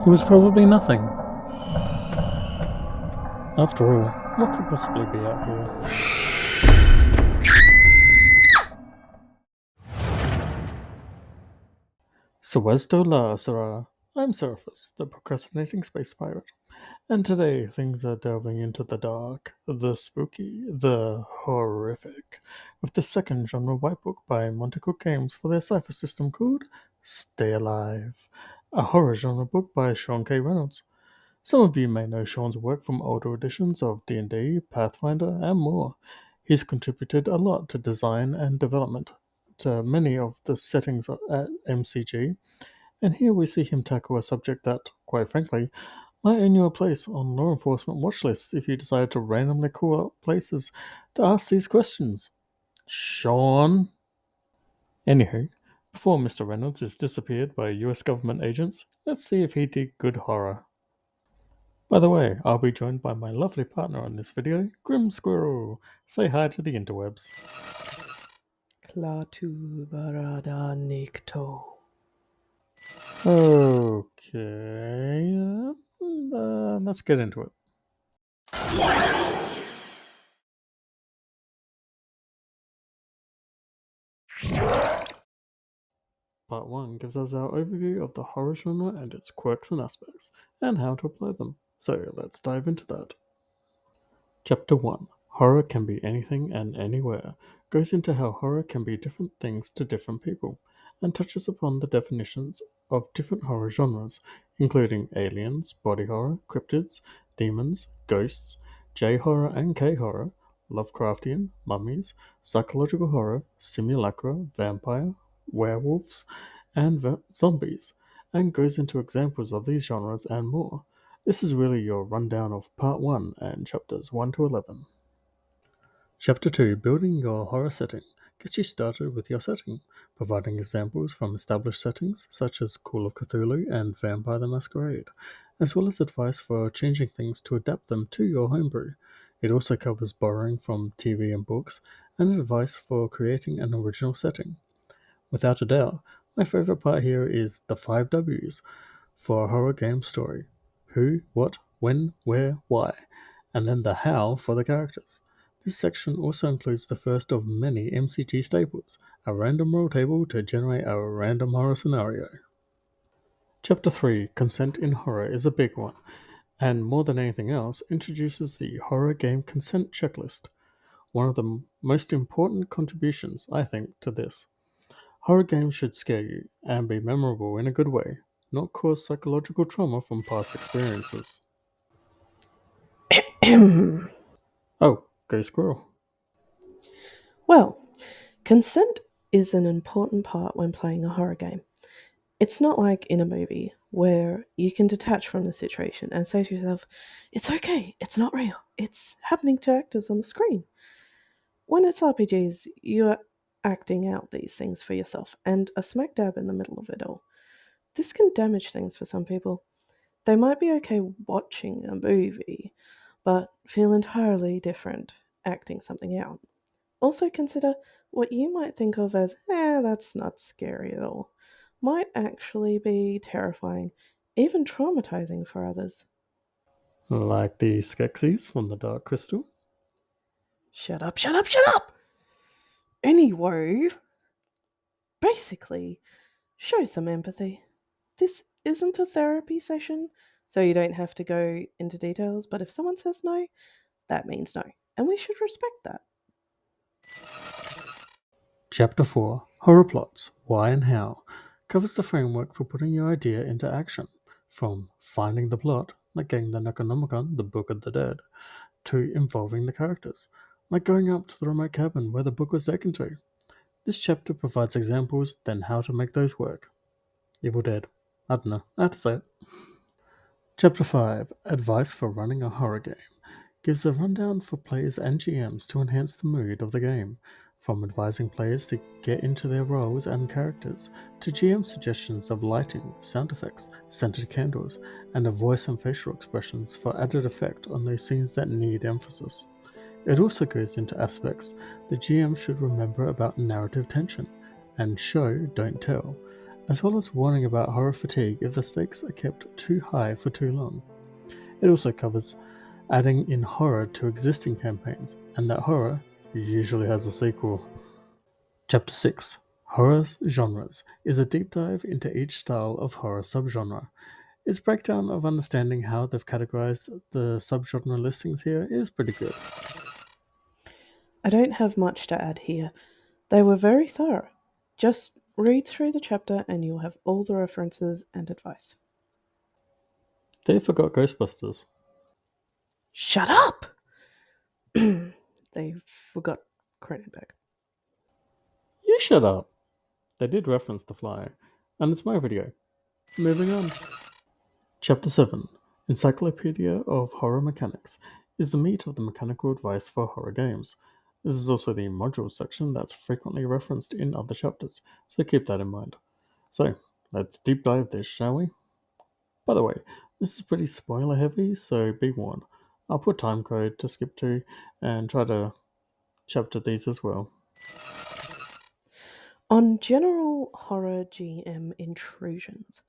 was probably nothing. After all, what could possibly be out here? Suezdo la Sara. I'm Saraphys, the procrastinating space pirate, and today things are delving into the dark, the spooky, the horrific, with the second genre Whitebook by Montecook Games for their Cypher System called Stay Alive, a horror genre book by Sean K. Reynolds. Some of you may know Sean's work from older editions of D&D, Pathfinder, and more. He's contributed a lot to design and development to many of the settings at MCG, and here we see him tackle a subject that, quite frankly, might earn you a place on law enforcement watch lists if you decide to randomly call up places to ask these questions. Sean? Anywho, before Mr. Reynolds is disappeared by US government agents, let's see if he did good horror. By the way, I'll be joined by my lovely partner on this video, Grim Squirrel. Say hi to the interwebs. Klatu barada nikto. Okay, let's get into it. Part 1 gives us our overview of the horror genre and its quirks and aspects, and how to apply them. So let's dive into that. Chapter 1 Horror Can Be Anything and Anywhere goes into how horror can be different things to different people, and touches upon the definitions of different horror genres, including aliens, body horror, cryptids, demons, ghosts, J horror and K horror, Lovecraftian, mummies, psychological horror, simulacra, vampire, werewolves, and zombies, and goes into examples of these genres and more. This is really your rundown of Part 1 and Chapters 1 to 11. Chapter 2 Building Your Horror Setting gets you started with your setting, providing examples from established settings such as Call of Cthulhu and Vampire the Masquerade, as well as advice for changing things to adapt them to your homebrew. It also covers borrowing from TV and books, and advice for creating an original setting. Without a doubt, my favorite part here is the 5 W's for a horror game story: who, what, when, where, why, and then the how for the characters. This section also includes the first of many MCG staples, a random roll table to generate a random horror scenario. Chapter 3 Consent in Horror is a big one, and more than anything else, introduces the horror game consent checklist. One of the most important contributions, I think, to this. Horror games should scare you and be memorable in a good way, not cause psychological trauma from past experiences. Oh, go squirrel. Well, consent is an important part when playing a horror game. It's not like in a movie where you can detach from the situation and say to yourself, it's okay, it's not real, it's happening to actors on the screen. When it's RPGs, you're acting out these things for yourself and are smack dab in the middle of it all. This can damage things for some people. They might be okay watching a movie, but feel entirely different acting something out. Also, consider what you might think of as, that's not scary at all, might actually be terrifying, even traumatizing for others. Like the Skeksis from the Dark Crystal. Shut up, shut up, shut up! Anyway, basically, show some empathy. This isn't a therapy session, so you don't have to go into details, but if someone says no, that means no, and we should respect that. Chapter 4 Horror Plots Why and How covers the framework for putting your idea into action, from finding the plot, like getting the Necronomicon, the Book of the Dead, to involving the characters, like going up to the remote cabin where the book was taken to. This chapter provides examples, then how to make those work. Evil Dead. I don't know, I have to say it. Chapter 5 Advice for Running a Horror Game gives a rundown for players and GMs to enhance the mood of the game, from advising players to get into their roles and characters, to GM suggestions of lighting, sound effects, scented candles, and of voice and facial expressions for added effect on those scenes that need emphasis. It also goes into aspects the GM should remember about narrative tension and show, don't tell, as well as warning about horror fatigue if the stakes are kept too high for too long. It also covers adding in horror to existing campaigns, and that horror usually has a sequel. Chapter 6, Horror Genres, is a deep dive into each style of horror subgenre. Its breakdown of understanding how they've categorized the subgenre listings here is pretty good. I don't have much to add here. They were very thorough. Just read through the chapter and you'll have all the references and advice. They forgot Ghostbusters. Shut up! They forgot Cronenberg. You shut up! They did reference The Fly, and it's my video. Moving on. Chapter 7, Encyclopedia of Horror Mechanics, is the meat of the mechanical advice for horror games. This is also the modules section that's frequently referenced in other chapters, so keep that in mind. So, let's deep dive this, shall we? By the way, this is pretty spoiler heavy, so be warned. I'll put timecode to skip to and try to chapter these as well. On general horror GM intrusions,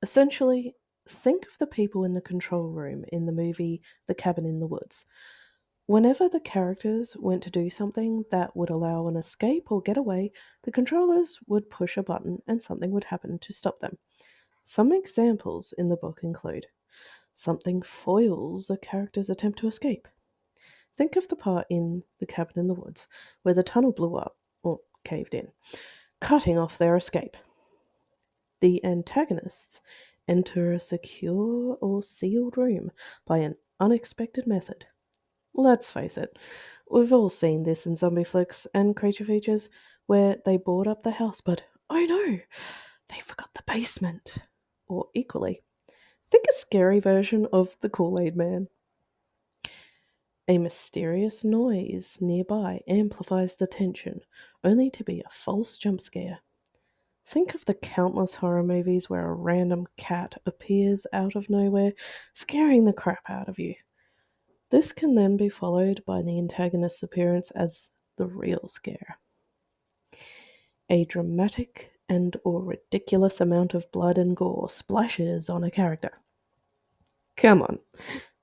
essentially, think of the people in the control room in the movie The Cabin in the Woods. Whenever the characters went to do something that would allow an escape or getaway, the controllers would push a button and something would happen to stop them. Some examples in the book include something foils a character's attempt to escape. Think of the part in The Cabin in the Woods where the tunnel blew up or caved in, cutting off their escape. The antagonists enter a secure or sealed room by an unexpected method. Let's face it, we've all seen this in zombie flicks and creature features where they board up the house, but oh no, they forgot the basement. Or equally, think a scary version of the Kool Aid Man. A mysterious noise nearby amplifies the tension, only to be a false jump scare. Think of the countless horror movies where a random cat appears out of nowhere, scaring the crap out of you. This can then be followed by the antagonist's appearance as the real scare. A dramatic and or ridiculous amount of blood and gore splashes on a character. Come on,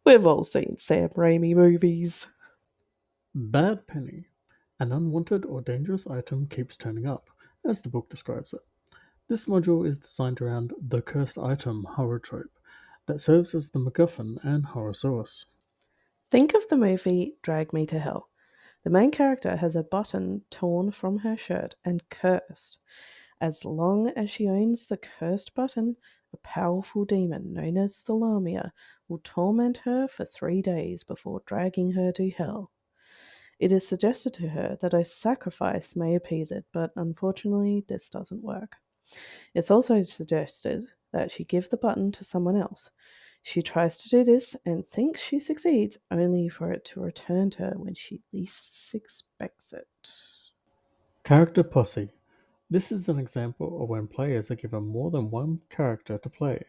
we've all seen Sam Raimi movies. Bad Penny. An unwanted or dangerous item keeps turning up, as the book describes it. This module is designed around the cursed item horror trope that serves as the MacGuffin and horror source. Think of the movie Drag Me to Hell. The main character has a button torn from her shirt and cursed. As long as she owns the cursed button, a powerful demon known as the Lamia will torment her for 3 days before dragging her to hell. It is suggested to her that a sacrifice may appease it, but unfortunately, this doesn't work. It's also suggested that she give the button to someone else. She tries to do this and thinks she succeeds, only for it to return to her when she least expects it. Character Posse. This is an example of when players are given more than one character to play.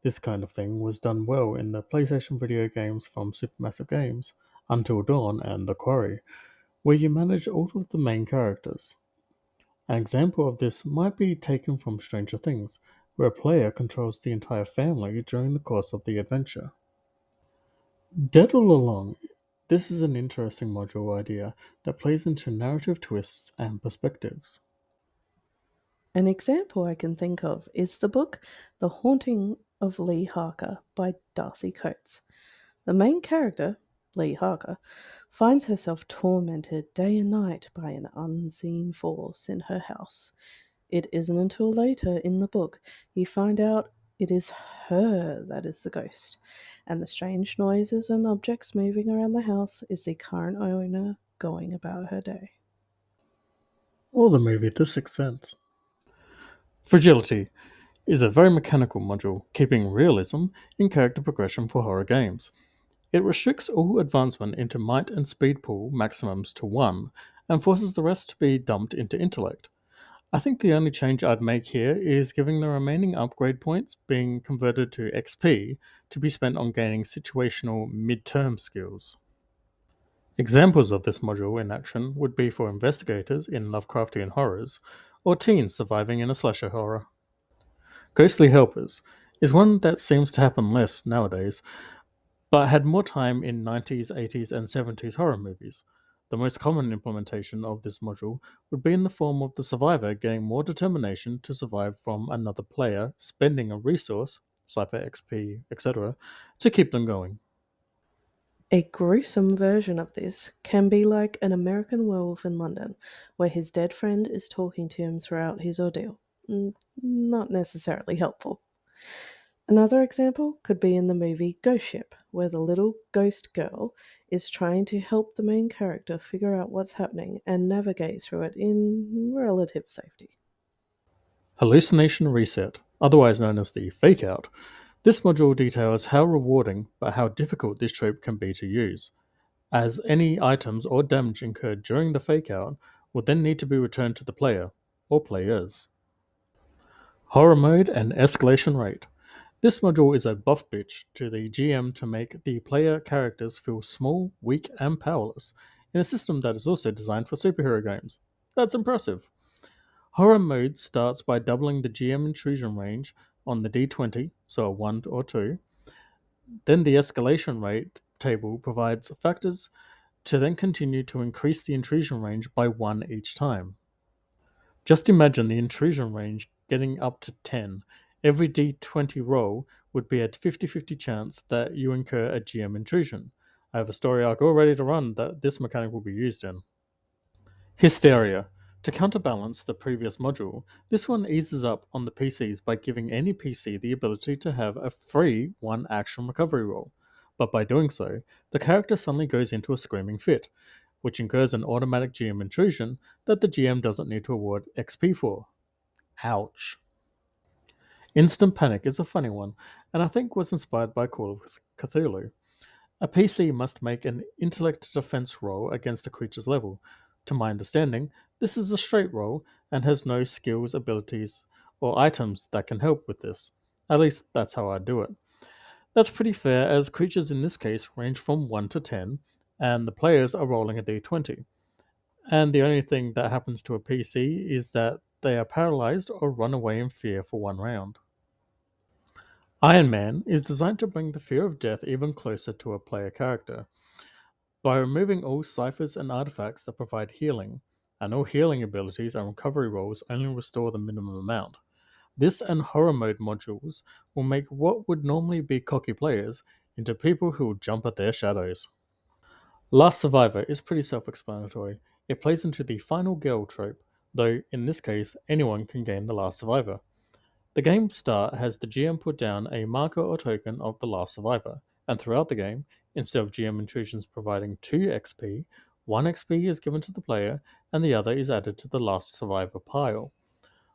This kind of thing was done well in the PlayStation video games from Supermassive Games, Until Dawn and The Quarry, where you manage all of the main characters. An example of this might be taken from Stranger Things, where a player controls the entire family during the course of the adventure. Dead All Along. This is an interesting module idea that plays into narrative twists and perspectives. An example I can think of is the book The Haunting of Lee Harker by Darcy Coates. The main character, Lee Harker, finds herself tormented day and night by an unseen force in her house. It isn't until later in the book you find out it is her that is the ghost, and the strange noises and objects moving around the house is the current owner going about her day. Or the movie The Sixth Sense. Fragility is a very mechanical module, keeping realism in character progression for horror games. It restricts all advancement into might and speed pool maximums to 1, and forces the rest to be dumped into intellect. I think the only change I'd make here is giving the remaining upgrade points being converted to XP to be spent on gaining situational mid-term skills. Examples of this module in action would be for investigators in Lovecraftian horrors, or teens surviving in a slasher horror. Ghostly helpers is one that seems to happen less nowadays, but had more time in 90s, 80s, and 70s horror movies. The most common implementation of this module would be in the form of the survivor getting more determination to survive from another player, spending a resource, Cypher XP, etc., to keep them going. A gruesome version of this can be like an American werewolf in London, where his dead friend is talking to him throughout his ordeal. Not necessarily helpful. Another example could be in the movie Ghost Ship, where the little ghost girl is trying to help the main character figure out what's happening and navigate through it in relative safety. Hallucination Reset, otherwise known as the Fake Out. This module details how rewarding but how difficult this trope can be to use, as any items or damage incurred during the Fake Out will then need to be returned to the player or players. Horror Mode and Escalation Rate. This module is a buff bitch to the GM to make the player characters feel small, weak, and powerless in a system that is also designed for superhero games. That's impressive. Horror Mode starts by doubling the GM intrusion range on the D20, so a 1 or 2. Then the escalation rate table provides factors to then continue to increase the intrusion range by 1 each time. Just imagine the intrusion range getting up to 10. Every d20 roll would be a 50-50 chance that you incur a GM intrusion. I have a story arc all ready to run that this mechanic will be used in. Hysteria. To counterbalance the previous module, this one eases up on the PCs by giving any PC the ability to have a free one action recovery roll. But by doing so, the character suddenly goes into a screaming fit, which incurs an automatic GM intrusion that the GM doesn't need to award XP for. Ouch. Instant Panic is a funny one, and I think was inspired by Call of Cthulhu. A PC must make an intellect defense roll against a creature's level. To my understanding, this is a straight roll and has no skills, abilities, or items that can help with this. At least that's how I do it. That's pretty fair, as creatures in this case range from 1 to 10, and the players are rolling a d20. And the only thing that happens to a PC is that they are paralyzed or run away in fear for one round. Ironman is designed to bring the fear of death even closer to a player character. By removing all ciphers and artifacts that provide healing, and all healing abilities and recovery rolls only restore the minimum amount. This and horror mode modules will make what would normally be cocky players into people who will jump at their shadows. Last Survivor is pretty self explanatory. It plays into the final girl trope, though in this case, anyone can gain the last survivor. The game start has the GM put down a marker or token of the last survivor, and throughout the game, instead of GM intrusions providing 2 XP, 1 XP is given to the player and the other is added to the last survivor pile.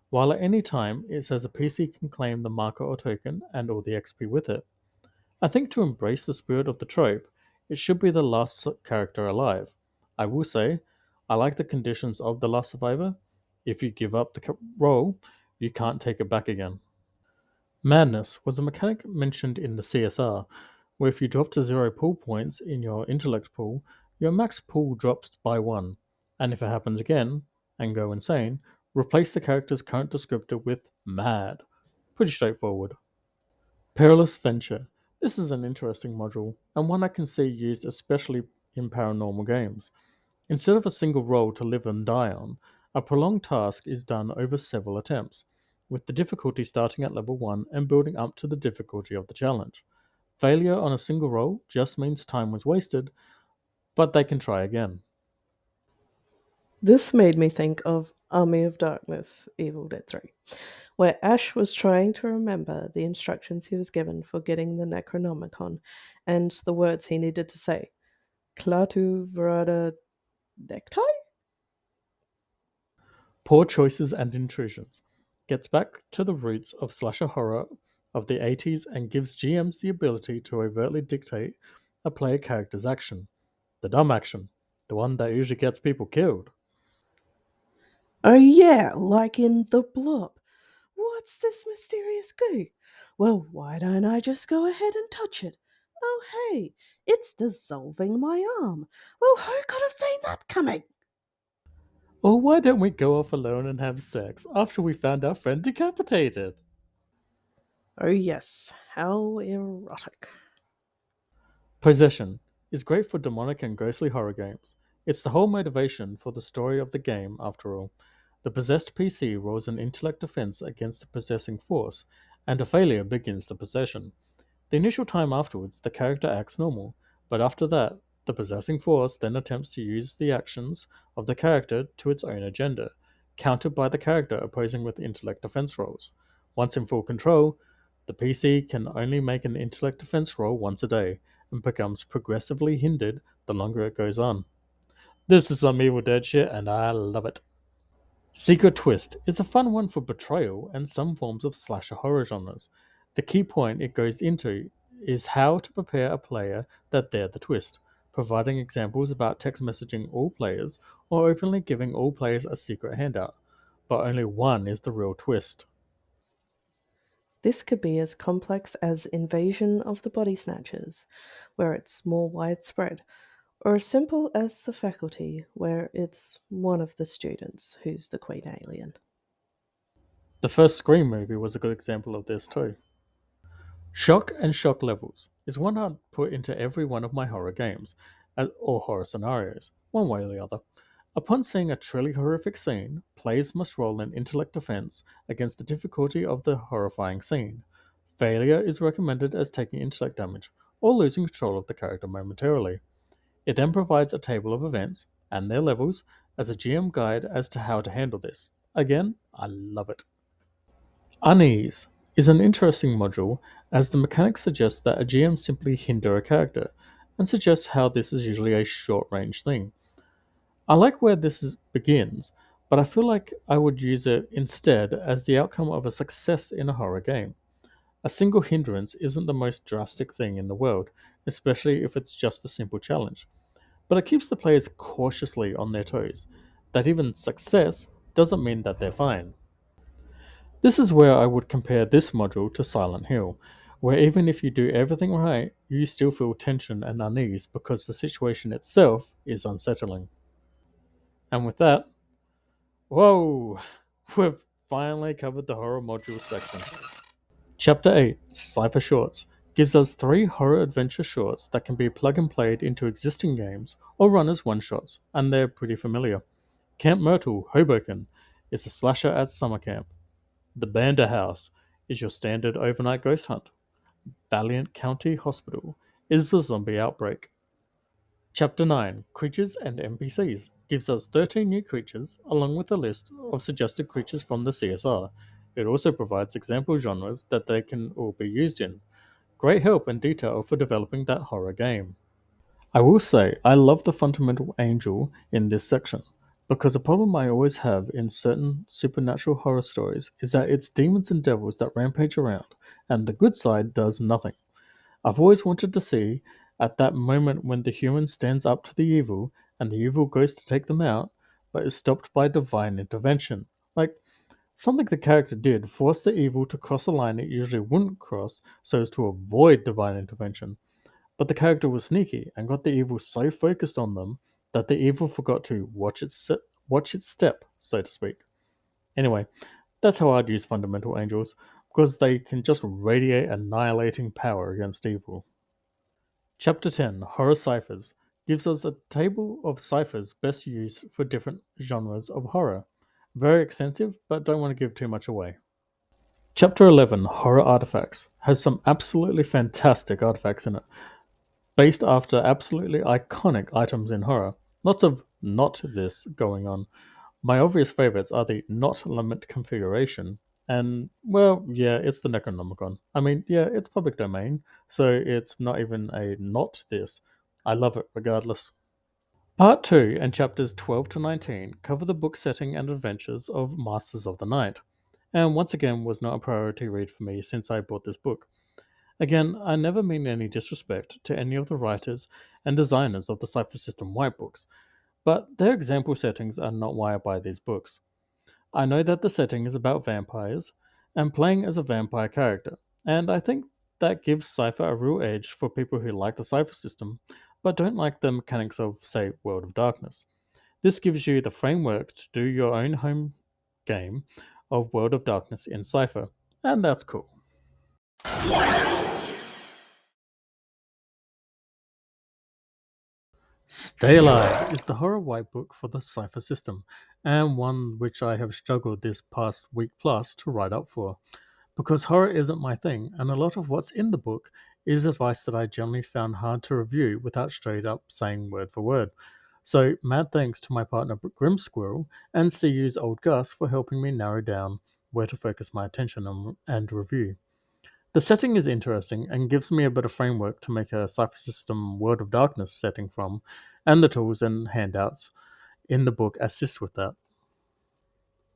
While at any time it says a PC can claim the marker or token and all the XP with it. I think to embrace the spirit of the trope, it should be the last character alive. I will say, I like the conditions of the last survivor. If you give up the role, you can't take it back again. Madness was a mechanic mentioned in the CSR, where if you drop to 0 pull points in your intellect pool, your max pull drops by 1, and if it happens again, and go insane, replace the character's current descriptor with mad. Pretty straightforward. Perilous Venture. This is an interesting module, and one I can see used especially in paranormal games. Instead of a single roll to live and die on, a prolonged task is done over several attempts, with the difficulty starting at level 1 and building up to the difficulty of the challenge. Failure on a single roll just means time was wasted, but they can try again. This made me think of Army of Darkness, Evil Dead 3, where Ash was trying to remember the instructions he was given for getting the Necronomicon and the words he needed to say. Klaatu Verada Necktie? Poor choices and intrusions gets back to the roots of slasher horror of the 80s and gives GMs the ability to overtly dictate a player character's action. The dumb action, the one that usually gets people killed. Oh, yeah, like in The Blob. What's this mysterious goo? Well, why don't I just go ahead and touch it? Oh, hey, it's dissolving my arm. Well, who could have seen that coming? Or why don't we go off alone and have sex after we found our friend decapitated? Oh, yes, how erotic. Possession is great for demonic and ghostly horror games. It's the whole motivation for the story of the game, after all. The possessed PC rolls an intellect defense against the possessing force, and a failure begins the possession. The initial time afterwards, the character acts normal, but after that, the possessing force then attempts to use the actions of the character to its own agenda, countered by the character opposing with intellect defense rolls. Once in full control, the PC can only make an intellect defense roll once a day and becomes progressively hindered the longer it goes on. This is some Evil Dead shit, and I love it. Secret Twist is a fun one for betrayal and some forms of slasher horror genres. The key point it goes into is how to prepare a player that they're the twist, providing examples about text messaging all players or openly giving all players a secret handout, but only one is the real twist. This could be as complex as Invasion of the Body Snatchers, where it's more widespread, or as simple as The Faculty, where it's one of the students who's the Queen Alien. The first Scream movie was a good example of this too. Shock and shock levels is one I'd put into every one of my horror games, or horror scenarios, one way or the other. Upon seeing a truly horrific scene, players must roll an intellect defense against the difficulty of the horrifying scene. Failure is recommended as taking intellect damage, or losing control of the character momentarily. It then provides a table of events and their levels as a GM guide as to how to handle this. Again, I love it. Unease is an interesting module as the mechanic suggests that a GM simply hinder a character, and suggests how this is usually a short range thing. I like where begins, but I feel like I would use it instead as the outcome of a success in a horror game. A single hindrance isn't the most drastic thing in the world, especially if it's just a simple challenge, but it keeps the players cautiously on their toes. That even success doesn't mean that they're fine. This is where I would compare this module to Silent Hill, where even if you do everything right, you still feel tension and unease because the situation itself is unsettling. And with that, whoa, we've finally covered the horror module section. Chapter 8, Cypher Shorts, gives us 3 horror adventure shorts that can be plug and played into existing games or run as one shots, and they're pretty familiar. Camp Myrtle, Hoboken, is a slasher at summer camp. The Bander House is your standard overnight ghost hunt. Valiant County Hospital is the zombie outbreak. Chapter 9, Creatures and NPCs, gives us 13 new creatures along with a list of suggested creatures from the CSR. It also provides example genres that they can all be used in. Great help and detail for developing that horror game. I will say, I love the fundamental angel in this section, because a problem I always have in certain supernatural horror stories is that it's demons and devils that rampage around, and the good side does nothing. I've always wanted to see, at that moment when the human stands up to the evil, and the evil goes to take them out, but is stopped by divine intervention. Like, something the character did forced the evil to cross a line it usually wouldn't cross so as to avoid divine intervention. But the character was sneaky and got the evil so focused on them that the evil forgot to watch its step, so to speak. Anyway, that's how I'd use fundamental angels, because they can just radiate annihilating power against evil. Chapter 10, Horror Ciphers, gives us a table of ciphers best used for different genres of horror. Very extensive, but don't want to give too much away. Chapter 11, Horror Artifacts, has some absolutely fantastic artifacts in it, based after absolutely iconic items in horror. Lots of not this going on. My obvious favorites are the not limit configuration, and, well, yeah, it's the Necronomicon. I mean, yeah, it's public domain, so it's not even a not this. I love it regardless. Part 2 and chapters 12 to 19 cover the book setting and adventures of Masters of the Night, and once again was not a priority read for me since I bought this book. Again, I never mean any disrespect to any of the writers and designers of the Cypher System Whitebooks, but their example settings are not why I buy these books. I know that the setting is about vampires and playing as a vampire character, and I think that gives Cypher a real edge for people who like the Cypher System but don't like the mechanics of, say, World of Darkness. This gives you the framework to do your own home game of World of Darkness in Cypher, and that's cool. Stay Alive is the horror whitebook for the Cypher System, and one which I have struggled this past week plus to write up for. Because horror isn't my thing, and a lot of what's in the book is advice that I generally found hard to review without straight up saying word for word. So, mad thanks to my partner Grim Squirrel and CU's old Gus for helping me narrow down where to focus my attention and review. The setting is interesting and gives me a bit of framework to make a Cypher System World of Darkness setting from, and the tools and handouts in the book assist with that.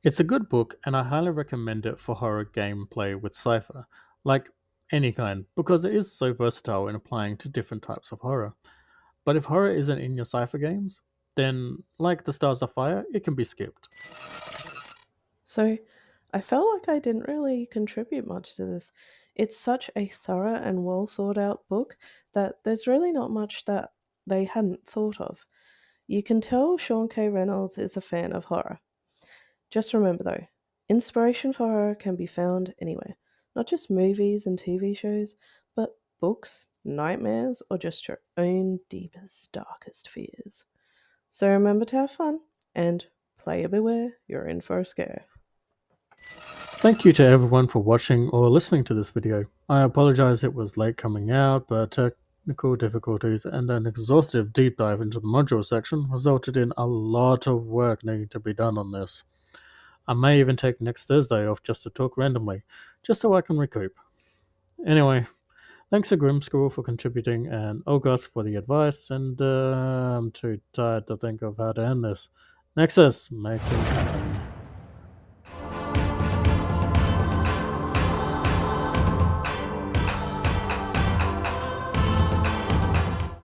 It's a good book, and I highly recommend it for horror gameplay with Cypher, like any kind, because it is so versatile in applying to different types of horror. But if horror isn't in your Cypher games, then, like the Stars of Fire, it can be skipped. So I felt like I didn't really contribute much to this. It's such a thorough and well thought out book that there's really not much that they hadn't thought of. You can tell Sean K. Reynolds is a fan of horror. Just remember though, inspiration for horror can be found anywhere, not just movies and TV shows, but books, nightmares, or just your own deepest, darkest fears. So remember to have fun and player beware, you're in for a scare. Thank you to everyone for watching or listening to this video. I apologize it was late coming out, but technical difficulties and an exhaustive deep dive into the module section resulted in a lot of work needing to be done on this. I may even take next Thursday off just to talk randomly, just so I can recoup. Anyway, thanks to Grim School for contributing and Olgas for the advice, and I'm too tired to think of how to end this. Nexus, make things happen.